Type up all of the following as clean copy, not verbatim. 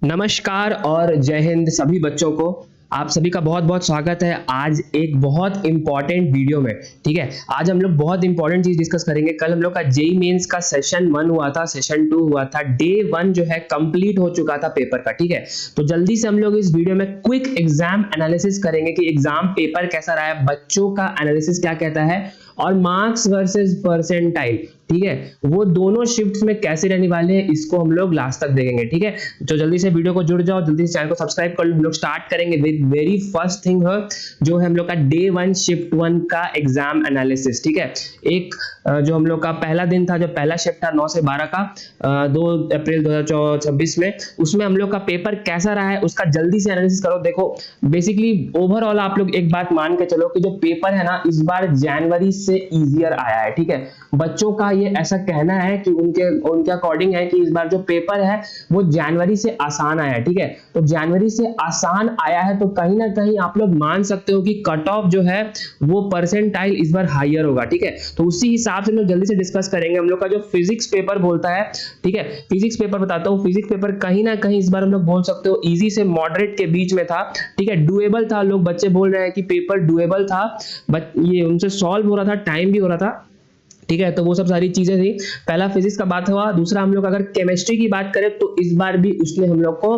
नमस्कार और जय हिंद सभी बच्चों को। आप सभी का बहुत बहुत स्वागत है आज एक बहुत इंपॉर्टेंट वीडियो में। ठीक है, आज हम लोग बहुत इंपॉर्टेंट चीज डिस्कस करेंगे। कल हम लोग का जेई मेंस का सेशन 1 हुआ था, सेशन 2 हुआ था, डे 1 जो है कंप्लीट हो चुका था पेपर का। ठीक है, तो जल्दी से हम लोग इस वीडियो में क्विक एग्जाम एनालिसिस करेंगे कि एग्जाम पेपर कैसा रहा है, बच्चों का एनालिसिस क्या कहता है और मार्क्स वर्सेस परसेंटाइल, ठीक है, वो दोनों शिफ्ट्स में कैसे रहने वाले हैं इसको हम लोग लास्ट तक देखेंगे। ठीक है, तो जल्दी से वीडियो को जुड़ जाओ, जल्दी से चैनल को सब्सक्राइब कर लो। हम लोग स्टार्ट करेंगे विद वेरी फर्स्ट थिंग है जो है हम लोग का डे 1 शिफ्ट 1 का एग्जाम एनालिसिस। ठीक है, एक जो हम लोग का पहला दिन था, जो पहला शिफ्ट था 9 से 12 का 2 अप्रैल 2026 में, उसमें हम लोग का पेपर कैसा रहा है उसका जल्दी से एनालिसिस करो। देखो बेसिकली ओवरऑल आप लोग एक बात मान के चलो कि जो पेपर है ना इस बार जनवरी से इजियर आया है। ठीक है, बच्चों का ये ऐसा कहना है कि उनके अकॉर्डिंग है कि इस बार जो पेपर है वो जनवरी से आसान आया है। ठीक है, तो जनवरी से आसान आया है तो कहीं ना कहीं आप लोग मान सकते हो कि कट ऑफ जो है वो परसेंटाइल इस बार हायर होगा। ठीक है, तो उसी हिसाब से हम लोग जल्दी से डिस्कस करेंगे। हम लोग का जो फिजिक्स पेपर बोलता है, ठीक है, फिजिक्स पेपर बताता हूँ। फिजिक्स पेपर कहीं ना कहीं इस बार हम लोग बोल सकते हो इजी से मॉडरेट के बीच में था। ठीक है, डुएबल था। लोग बच्चे बोल रहे हैं कि पेपर डुएबल था, बट ये उनसे सॉल्व हो रहा था, टाइम भी हो रहा था। ठीक है, तो वो सब सारी चीजें थी। पहला फिजिक्स का बात हुआ। दूसरा हम लोग अगर केमिस्ट्री की बात करें तो इस बार भी उसने हम लोग को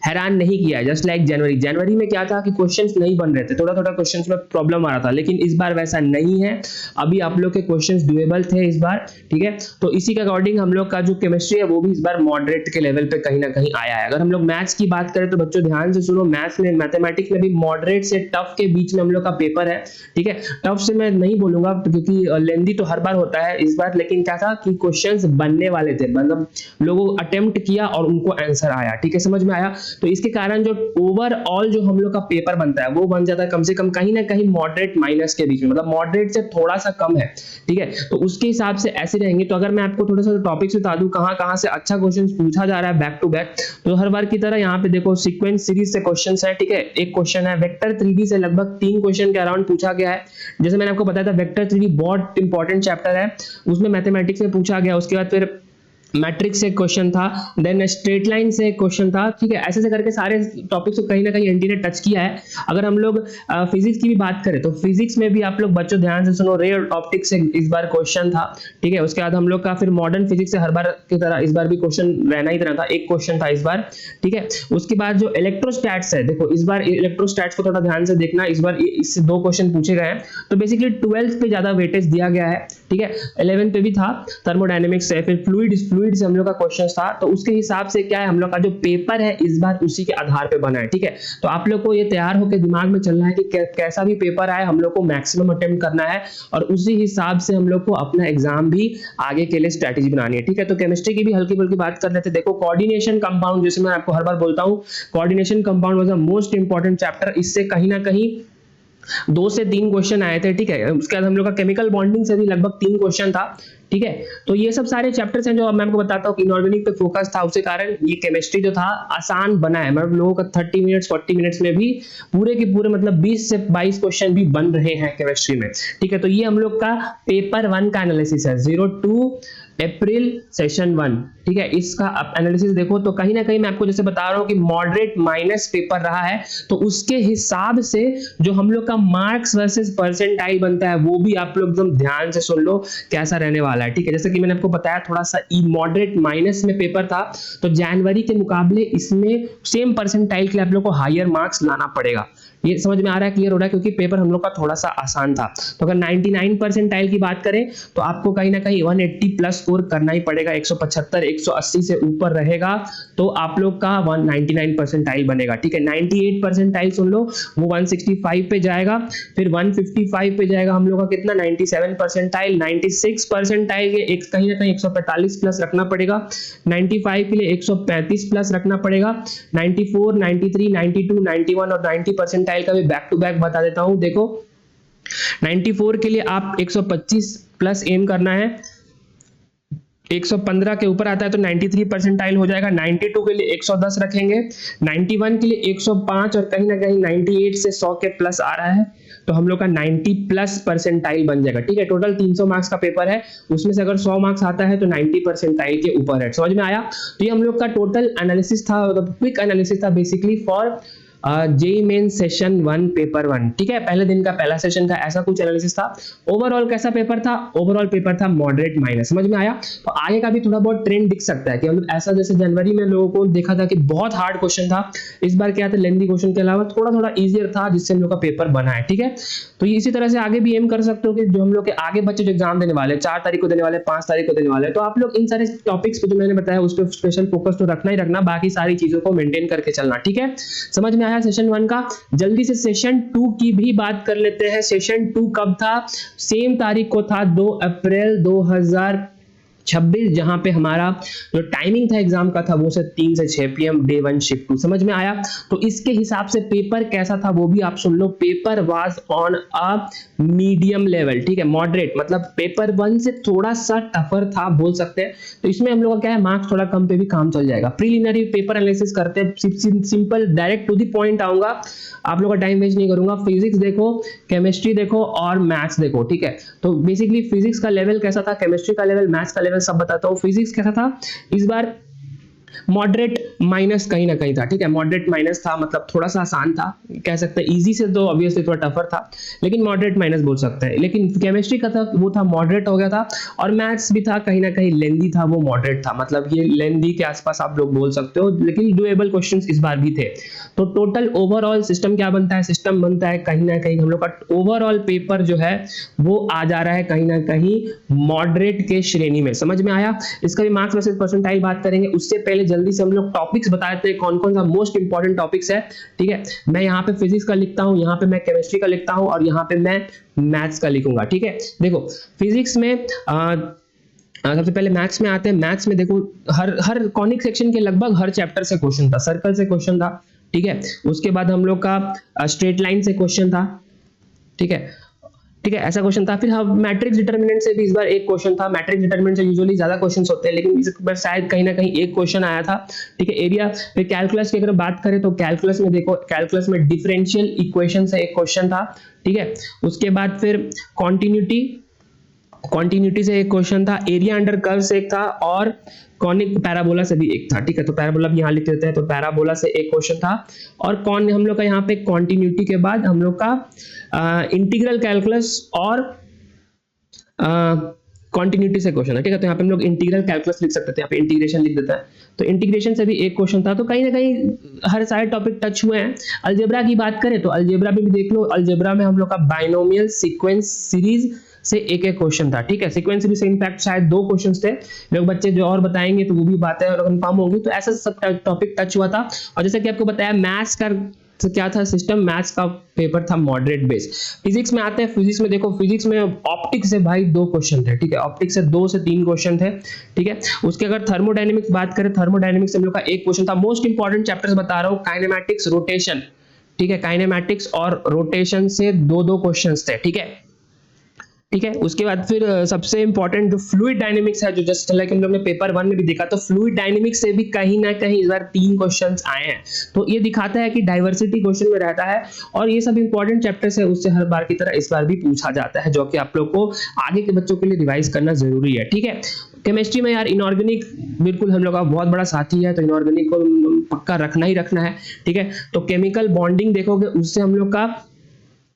हैरान नहीं किया, जस्ट लाइक जनवरी में क्या था कि क्वेश्चंस नहीं बन रहे थे, थोड़ा थोड़ा क्वेश्चंस में प्रॉब्लम आ रहा था, लेकिन इस बार वैसा नहीं है। अभी आप लोग के क्वेश्चंस डुएबल थे इस बार। ठीक है, तो इसी के अकॉर्डिंग हम लोग का जो केमिस्ट्री है वो भी इस बार मॉडरेट के लेवल पे कहीं ना कहीं आया है। अगर हम लोग मैथ्स की बात करें तो बच्चों ध्यान से सुनो, मैथ्स में मैथमेटिक्स में भी मॉडरेट से टफ के बीच में हम लोग का पेपर है। ठीक है, टफ से मैं नहीं बोलूंगा क्योंकि लेंदी तो हर बार होता है इस बार, लेकिन क्या था कि क्वेश्चंस बनने वाले थे, मतलब लोगों अटेम्प्ट किया और उनको आंसर आया। ठीक है, समझ में आया। तो इसके कारण जो ओवरऑल जो हम लोग का पेपर बनता है वो बन जाता है कम से कम कहीं ना कहीं मॉडरेट माइनस के बीच में, मतलब मॉडरेट से थोड़ा सा कम है। ठीक है, तो उसके हिसाब से ऐसे रहेंगे। तो अगर मैं आपको थोड़ा सा टॉपिक बता दूं कहां कहां से अच्छा क्वेश्चन पूछा जा रहा है बैक टू बैक, तो हर बार की तरह यहाँ पे देखो सीक्वेंस सीरीज से क्वेश्चंस है। ठीक है, एक क्वेश्चन है वेक्टर 3D से, लगभग 3 क्वेश्चन के अराउंड पूछा गया है। जैसे मैंने आपको बताया था वेक्टर 3D बहुत इंपॉर्टेंट चैप्टर है, उसमें मैथमेटिक्स में पूछा गया। उसके बाद फिर मैट्रिक्स से क्वेश्चन था, देन स्ट्रेट लाइन से क्वेश्चन था। ठीक है, ऐसे करके सारे टॉपिक्स को कहीं ना कहीं एनटी ने टच किया है। अगर हम लोग फिजिक्स की भी बात करें तो फिजिक्स में भी आप लोग बच्चों ध्यान से सुनो, रे ऑप्टिक्स से इस बार क्वेश्चन था। ठीक है, उसके बाद हम लोग का फिर मॉडर्न फिजिक्स से हर बार की तरह इस बार भी क्वेश्चन रहना ही था, एक क्वेश्चन था इस बार। ठीक है, उसके बाद जो इलेक्ट्रोस्टैट्स है, देखो इस बार इलेक्ट्रोस्टैट्स को थोड़ा ध्यान से देखना, इस बार इससे 2 क्वेश्चन पूछे गए हैं। तो बेसिकली 12th पे ज्यादा वेटेज दिया गया है। ठीक है, 11th पे भी था थर्मोडायनेमिक्स से, फिर फ्लूइड से हम लोग का क्वेश्चन था। तो उसके हिसाब से क्या है, हम लोग का जो पेपर है इस बार उसी के आधार पे बना है। ठीक है, तो आप लोग को ये तैयार होकर दिमाग में चलना है कि कैसा भी पेपर आए हम लोग को मैक्सिमम अटेम्प्ट करना है और उसी हिसाब से हम लोग को अपना एग्जाम भी आगे के लिए स्ट्रेटेजी बनानी है। ठीक है, तो केमिस्ट्री की भी हल्की फुल्की बात कर लेते हैं। देखो कोऑर्डिनेशन कंपाउंड, जैसे मैं आपको हर बार बोलता हूं, coordination compound was the most important chapter. इससे कहीं ना कहीं 2 से 3 क्वेश्चन आए थे। ठीक है, उसके बाद हम लोग का केमिकल बॉन्डिंग से भी लगभग 3 क्वेश्चन था। ठीक है, तो ये सब सारे चैप्टर्स हैं जो मैं आपको बताता हूँ कि इनऑर्गेनिक पे फोकस था, उसके कारण ये केमिस्ट्री जो था आसान बना है। मतलब लोगों का 30 मिनट्स 40 मिनट्स में भी पूरे के पूरे मतलब 20 से 22 क्वेश्चन भी बन रहे हैं केमिस्ट्री में। ठीक है, तो ये हम लोग का पेपर 1 का एनालिसिस है, 02 अप्रैल सेशन 1। ठीक है, इसका एनालिसिस देखो तो कहीं ना कहीं मैं आपको जैसे बता रहा हूँ कि मॉडरेट माइनस पेपर रहा है, तो उसके हिसाब से जो हम लोग का मार्क्स वर्सेस परसेंटाइल बनता है वो भी आप लोग एकदम ध्यान से सुन लो कैसा रहने वाला है। ठीक है, जैसे कि मैंने आपको बताया थोड़ा सा मॉडरेट माइनस में पेपर था, तो जनवरी के मुकाबले इसमें सेम परसेंटाइल के लिए आप लोग को हायर मार्क्स लाना पड़ेगा। ये समझ में आ रहा है, क्लियर हो रहा है, क्योंकि पेपर हम लोग का थोड़ा सा आसान था। तो अगर 99 परसेंटाइल की बात करें तो आपको कहीं ना कहीं 180 प्लस स्कोर करना ही पड़ेगा। 175 180 से ऊपर रहेगा तो आप लोग का 199 परसेंटाइल बनेगा। ठीक है, 98 परसेंटाइल सुन लो, वो 165 पे जाएगा, फिर 155 पे जाएगा हम लोग का कितना 97 परसेंटाइल। 96 परसेंटाइल के एक कहीं ना कहीं 145 प्लस रखना पड़ेगा। 95 के लिए 135 प्लस रखना पड़ेगा। 94 93 92 91 और 90 परसेंटाइल का भी बैक टू बैक बता देता हूं। देखो 94 के लिए आप 125 प्लस एम करना है, 115 के ऊपर आता है तो 93 परसेंटाइल हो जाएगा। 92 के लिए 110 रखेंगे, 91 के लिए 105 और कहीं ना कहीं 98 से 100 के प्लस आ रहा है तो हम लोग का 90 प्लस परसेंटाइल बन जाएगा, ठीक है। टोटल 300 मार्क्स का पेपर है, उसमें से अगर 100 मार्क्स आता है तो 90 परसेंटाइल के ऊपर है। समझ में आया? तो ये हम लोग का टोटल एनालिसिस था, मतलब क्विक एनालिसिस था basically for JEE main session 1 paper 1, ठीक है। पहले दिन का पहला सेशन का ऐसा कुछ एनालिसिस था। ओवरऑल कैसा पेपर था? ओवरऑल पेपर था मॉडरेट माइनस। समझ में आया? तो आगे का भी थोड़ा बहुत ट्रेंड दिख सकता है कि मतलब ऐसा जैसे जनवरी में लोगों को देखा था कि बहुत हार्ड क्वेश्चन था, इस बार क्या था, लेंथी क्वेश्चन के अलावा थोड़ा थोड़ा इजियर था, जिससे हम लोग का पेपर बना है, ठीक है। तो इसी तरह से आगे भी एम कर सकते हो कि जो हम लोग के आगे बच्चे जो एग्जाम देने वाले 4 तारीख को देने वाले, 5 तारीख को देने वाले, तो आप लोग इन सारे टॉपिक्स पे जो मैंने बताया उस पर स्पेशल फोकस तो रखना ही रखना, बाकी सारी चीजों को मेंटेन करके चलना, ठीक है। समझ में आया सेशन 1 का? जल्दी से सेशन 2 की भी बात कर लेते हैं। सेशन 2 कब था? सेम तारीख को था 2 अप्रैल 2026, जहां पे हमारा जो टाइमिंग था एग्जाम का था वो से 3 से 6 PM डे 1 शिफ्ट 2। समझ में आया? तो इसके हिसाब से पेपर कैसा था वो भी आप सुन लो। Paper was on a medium level, ठीक है, मॉडरेट, मतलब पेपर 1 से थोड़ा सा टफर था बोल सकते हैं। तो इसमें हम लोग का क्या है, मार्क्स थोड़ा कम पे भी काम चल जाएगा। प्रीलिमिनरी पेपर एनालिसिस करते हैं, simple direct to the point आऊंगा, आप लोगों का टाइम वेस्ट नहीं करूंगा। फिजिक्स देखो, केमिस्ट्री देखो और मैथ्स देखो, ठीक है। तो बेसिकली फिजिक्स का लेवल कैसा था, केमिस्ट्री का लेवल, मैथ्स का लेवल सब बताता हूं। फिजिक्स कैसा था इस बार? मॉडरेट माइनस कहीं ना कहीं था, ठीक है। मॉडरेट माइनस था, मतलब थोड़ा सा आसान था कह सकते हैं। इजी से तो ऑब्वियसली थोड़ा टफर था, लेकिन मॉडरेट माइनस बोल सकते हैं। लेकिन केमिस्ट्री का था वो था मॉडरेट हो गया था, और मैथ्स भी था कहीं ना कहीं लेंदी था, वो मॉडरेट था, मतलब ये लेंदी के आसपास आप लोग बोल सकते हो, लेकिन डुएबल क्वेश्चंस इस बार भी थे। तो टोटल ओवरऑल सिस्टम क्या बनता है? सिस्टम बनता है कहीं ना कहीं हम लोग का ओवरऑल पेपर जो है वो आ जा रहा है कहीं ना कहीं मॉडरेट के श्रेणी में। समझ में आया? इसका भी मार्क्स वर्सेस परसेंटाइल बात करेंगे, उससे पहले जल्दी से हम लोग टॉपिक्स बता देते हैं कौन कौन सा मोस्ट इंपॉर्टेंट टॉपिक्स है, ठीक है। मैं यहाँ पे फिजिक्स का लिखता हूँ, यहाँ पे मैं केमिस्ट्री का लिखता हूँ, और यहाँ पे मैं मैथ्स का लिखूंगा, ठीक है। देखो फिजिक्स में सबसे पहले मैथ्स में आते हैं। मैथ्स में देखो हर कॉनिक सेक्शन के लगभग हर चैप्टर से क्वेश्चन था, सर्कल से क्वेश्चन था, ठीक है। उसके बाद हम लोग का स्ट्रेट लाइन से क्वेश्चन था, ठीक है, ठीक है, ऐसा क्वेश्चन था। फिर हम मैट्रिक्स डिटर्मिनेंट से भी इस बार एक क्वेश्चन था। मैट्रिक्स डिटर्मिनेंट से यूजुअली ज्यादा क्वेश्चंस होते हैं, लेकिन इस बार शायद कहीं ना कहीं एक क्वेश्चन आया था, ठीक है। एरिया। फिर कैलकुलस की अगर बात करें तो कैलकुलस में देखो, कैलकुलस में डिफरेंशियल इक्वेशन से एक क्वेश्चन था, ठीक है। उसके बाद फिर कॉन्टिन्यूटी से एक क्वेश्चन था, एरिया अंडर कर्व से एक था, और कॉनिक पैराबोला से भी एक था, ठीक है। तो पैराबोला भी यहाँ लिख देते हैं, तो पैराबोला से एक क्वेश्चन था। और कौन हम लोग का यहाँ पे कॉन्टिन्यूटी के बाद हम लोग का इंटीग्रल कैलकुलस और कॉन्टिन्यूटी से क्वेश्चन है, ठीक है। तो यहाँ पे हम लोग इंटीग्रल कैलकुलस लिख सकते थे, यहाँ पे इंटीग्रेशन लिख देता है, तो इंटीग्रेशन से भी एक क्वेश्चन था। तो कहीं ना कहीं हर सारे टॉपिक टच हुए हैं। अलजेब्रा की बात करें तो अलजेब्रा में भी देख लो, अलजेब्रा में हम लोग का बाइनोमियल सीक्वेंस सीरीज से एक एक क्वेश्चन था, ठीक है। सीक्वेंस सीरीज से इनफैक्ट शायद 2 क्वेश्चंस थे, लोग बच्चे जो और बताएंगे तो वो भी बातें और कंफर्म होगी। तो ऐसा सब टॉपिक टच हुआ था। और जैसे कि आपको बताया मैथ्स का तो क्या था सिस्टम, मैथ्स का पेपर था मॉडरेट बेस। फिजिक्स में आते हैं। फिजिक्स में देखो, फिजिक्स में ऑप्टिक्स से भाई 2 क्वेश्चन थे, ठीक है। ऑप्टिक्स से 2 से 3 क्वेश्चन थे, ठीक है। उसके अगर थर्मोडायनेमिक्स बात करें, थर्मोडायनेमिक्स हम लोग का एक क्वेश्चन था। मोस्ट इंपॉर्टेंट चैप्टर्स बता रहा हूँ, काइनेमैटिक्स, रोटेशन, ठीक है। काइनेमैटिक्स और रोटेशन से 2-2 क्वेश्चंस थे, ठीक है, ठीक है। उसके बाद फिर सबसे इंपॉर्टेंट जो फ्लूइड डायनेमिक्स है, जो जस्ट लाइक हम लोग ने पेपर 1 में भी देखा, तो फ्लूइड डायनेमिक्स से भी कहीं ना कहीं इस बार 3 क्वेश्चंस आए हैं। तो ये दिखाता है कि डाइवर्सिटी क्वेश्चन में रहता है, और ये सब इंपॉर्टेंट चैप्टर्स है, उससे हर बार की तरह इस बार भी पूछा जाता है, जो कि आप लोग को आगे के बच्चों के लिए रिवाइज करना जरूरी है, ठीक है। केमिस्ट्री में यार इनऑर्गेनिक बिल्कुल हम लोग का बहुत बड़ा साथी है, तो इनऑर्गेनिक को पक्का रखना ही रखना है, ठीक है। तो केमिकल बॉन्डिंग देखोगे, उससे हम लोग का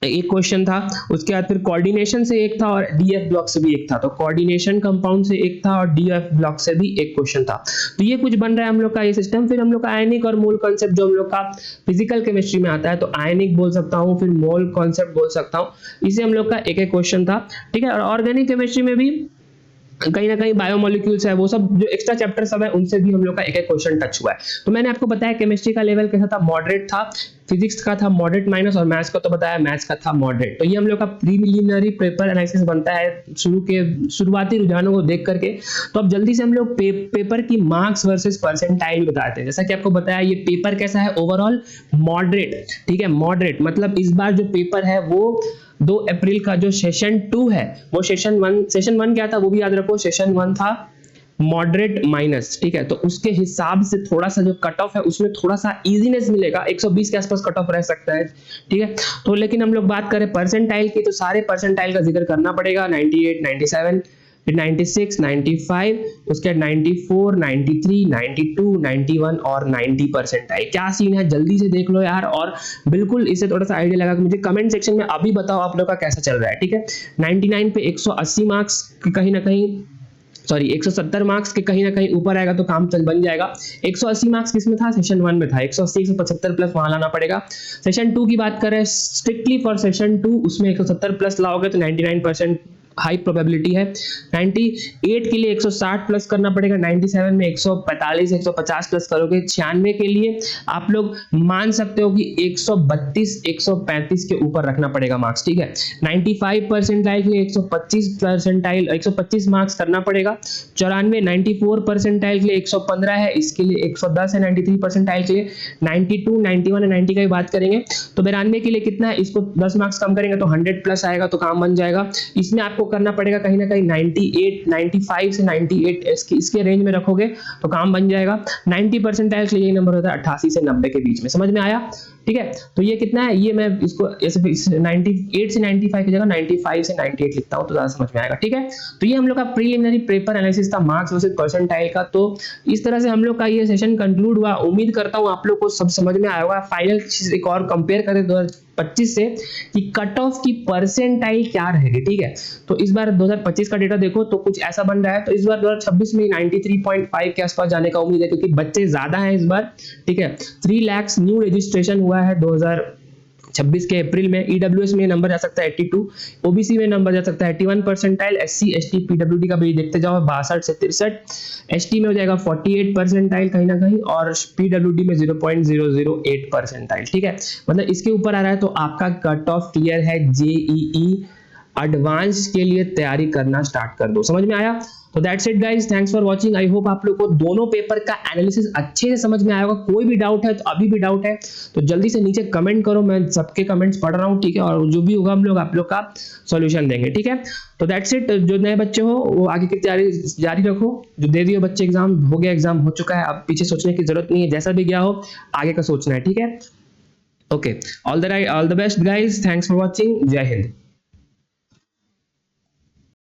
एक क्वेश्चन था। उसके बाद फिर कोऑर्डिनेशन से एक था, और डीएफ ब्लॉक से भी एक था। तो कोऑर्डिनेशन कंपाउंड से एक था, और डीएफ ब्लॉक से भी एक क्वेश्चन था। तो ये कुछ बन रहा है हम लोग का ये सिस्टम। फिर हम लोग का आयनिक और मोल कॉन्सेप्ट जो हम लोग का फिजिकल केमिस्ट्री में आता है, तो आयनिक बोल सकता हूँ, फिर मोल कॉन्सेप्ट बोल सकता हूँ। इसे हम लोग का एक एक क्वेश्चन था, ठीक है। और ऑर्गेनिक केमिस्ट्री में भी कहीं ना कहीं बायोमोलिक्यूल्स है, वो सब जो एक्स्ट्रा चैप्टर सब है, उनसे भी हम लोग का एक एक क्वेश्चन टच हुआ है। तो मैंने आपको बताया केमिस्ट्री का लेवल कैसा था, मॉडरेट था। फिजिक्स का था मॉडरेट माइनस, और मैथ्स का तो बताया मैथ्स का था मॉडरेट। तो ये हम लोग का प्रीलिमिनरी पेपर एनालिसिस बनता है शुरुआती रुझानों को देख करके। तो अब जल्दी से हम लोग पेपर की मार्क्स वर्सेस परसेंटाइल बताते हैं। जैसा कि आपको बताया, ये पेपर कैसा है, ओवरऑल मॉडरेट, ठीक है। मॉडरेट मतलब इस बार जो पेपर है वो 2 अप्रैल का जो सेशन 2 है, वो सेशन 1 क्या था वो भी याद रखो। सेशन 1 था मॉडरेट माइनस, ठीक है, तो उसके हिसाब से थोड़ा सा जो कट ऑफ है उसमें थोड़ा सा इजीनेस मिलेगा, 120 के आसपास कट ऑफ रह सकता है, ठीक है। तो लेकिन हम लोग बात करें परसेंटाइल की तो सारे परसेंटाइल का जिक्र करना पड़ेगा, 98, 97, फिर 96, 95, उसके 94, 93, 92, 91 और 90 परसेंटाइल। क्या सीन है जल्दी से देख लो यार, और बिल्कुल इससे थोड़ा सा आइडिया लगा कि मुझे कमेंट सेक्शन में अभी बताओ आप लोग का कैसा चल रहा है, ठीक है। 99 पे 180 मार्क्स कहीं ना कहीं, सॉरी 170 मार्क्स के कहीं ना कहीं ऊपर आएगा तो काम चल बन जाएगा। 180 मार्क्स किसमें था, सेशन 1 में था, 180 175 प्लस वहां लाना पड़ेगा। सेशन 2 की बात करें स्ट्रिक्टली फॉर सेशन 2, उसमें 170 प्लस लाओगे तो 99% हाई प्रोबेबिलिटी है। 98 के लिए 160 प्लस करना पड़ेगा, 97 में 145 150 प्लस करोगे, 96 के लिए आप लोग मान सकते हो कि 132 135 के ऊपर रखना पड़ेगा मार्क्स, ठीक है। 95 परसेंटाइल के लिए 125 मार्क्स करना पड़ेगा। 94 94 परसेंटाइल के लिए 115 है, इसके लिए 110 है। 93 परसेंटाइल के लिए 92 91 90 का ही बात करेंगे तो 92 के लिए कितना है, इसको 10 मार्क्स कम करेंगे तो 100 प्लस आएगा तो काम बन जाएगा। इसमें आपको करना पड़ेगा कहीं ना कहीं 98 95 से 98 इसके रेंज में रखोगे तो काम बन जाएगा। 90 परसेंटाइल के लिए यही नंबर होता है 88 से 90 के बीच में, समझ में आया, ठीक है। तो ये कितना है, ये मैं इसको ऐसे 98 से 95 की जगह 95 से 98 लिखता हूं तो ज्यादा समझ में आएगा, ठीक है। तो ये हम लोग का प्रीलिमिनरी पेपर एनालिसिस था मार्क्स वर्सेस परसेंटाइल का। तो इस तरह से हम लोग का ये सेशन कंक्लूड हुआ। उम्मीद करता हूं आप लोग को सब समझ में आया होगा। फाइनल एक और कंपेयर करें 2025 से कि कट ऑफ की परसेंटाइल क्या रहेगी, ठीक है। तो इस बार 2025 का डेटा देखो तो कुछ ऐसा बन रहा है, तो इस बार 2026 में 93.5 के आसपास जाने का उम्मीद है क्योंकि बच्चे ज्यादा हैं इस बार, ठीक है। 3 लाख न्यू रजिस्ट्रेशन हुआ है 2026 के अप्रैल में। ईडब्ल्यूएस में नंबर जा सकता है 82, ओबीसी में नंबर जा सकता है 81 परसेंटाइल, एससी एसटी पीडब्ल्यूडी का भी देखते जाओ 62 से 63, एसटी में हो जाएगा 48 परसेंटाइल कहीं ना कहीं, और पीडब्ल्यूडी में 0.008 परसेंटाइल, ठीक है। मतलब इसके ऊपर आ रहा है तो आपका कट ऑफ क्लियर है। जेईई एडवांस के लिए तैयारी करना स्टार्ट कर दो, समझ में आया। तो that's it guys, thanks for watching. I hope आप लोग को दोनों पेपर का एनालिसिस अच्छे से समझ में आया होगा। कोई भी डाउट है तो अभी भी डाउट है तो जल्दी से नीचे कमेंट करो, मैं सबके कमेंट्स पढ़ रहा हूँ, ठीक है। और जो भी होगा हम लोग आप लोग का सॉल्यूशन देंगे, ठीक है। तो दैट्स इट। जो नए बच्चे हो वो आगे की तैयारी जारी रखो। जो दे दिए बच्चे एग्जाम हो गया, एग्जाम हो चुका है, अब पीछे सोचने की जरूरत नहीं है, जैसा भी गया हो आगे का सोचना है, ठीक है। Okay, all the best guys, thanks for watching, जय हिंद।